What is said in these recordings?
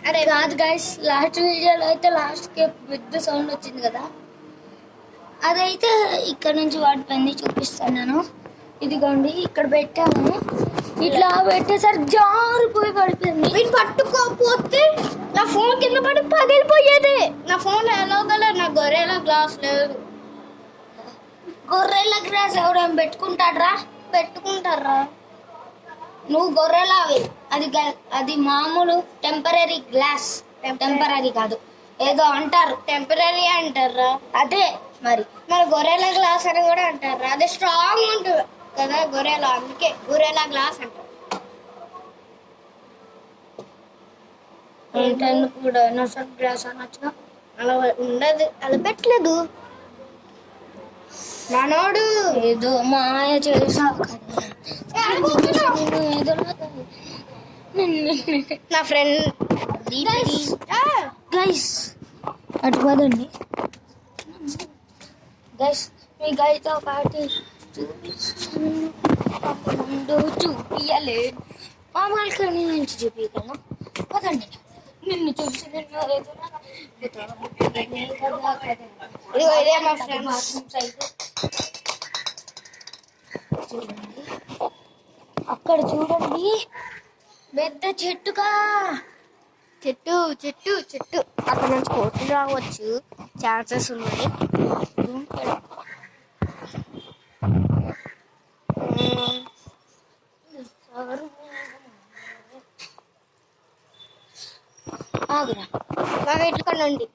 అరే కాదు guys, last వీడియోలో అయితే లాస్ట్కి పెద్ద సౌండ్ వచ్చింది కదా, అదైతే ఇక్కడ నుంచి వాడిపోయింది. చూపిస్తాను నేను. ఇదిగోండి ఇక్కడ పెట్టాము, ఇట్లా పెట్టేసరికి జారిపోయి పడిపోయింది. వీటి పట్టుకోకపోతే నా ఫోన్ కింద పడి పగిలిపోయేది. నా ఫోన్ ఎలా కలర్, నా గొర్రెల గ్లాస్ లేదు. గొర్రెల గ్లాస్ ఎవరైనా పెట్టుకుంటారా? నువ్వు గొర్రెలావి. అది మామూలు టెంపరీ గ్లాస్, టెంపరీ కాదు, ఏదో అంటారు, టెంపరీ అంటారా? అదే మరి గొర్రెల గ్లాస్ అని కూడా అంటారా? అది స్ట్రాంగ్ ఉంటుంది కదా గొర్రెల, అందుకే గొర్రెల గ్లాస్ అంటారు. కూడా నర్సరీ గ్లాస్ అనొచ్చుగా. అలా ఉండదు, అలా పెట్టలేదు మనోడు. ఏదో మాయ చేసావు ఏదో. నా ఫ్రెండ్ గైస్ అటు కదండి గైస్, మీ గైతో పాటి చూపియలే మామూలు నుంచి చూపించగలను కదండి. నిన్ను చూసి ఇదే మా ఫ్రెండ్స్. చూడండి అక్కడ చూడండి, పెద్ద చెట్టుగా చెట్టు అక్కడ నుంచి కోతులు రావచ్చు, ఛాన్సెస్ ఉన్నాయి. ఆగురా, మా వీటి కొనండి.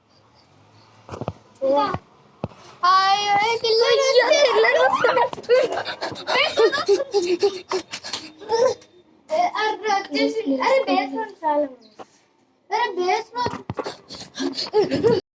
అరే బేస్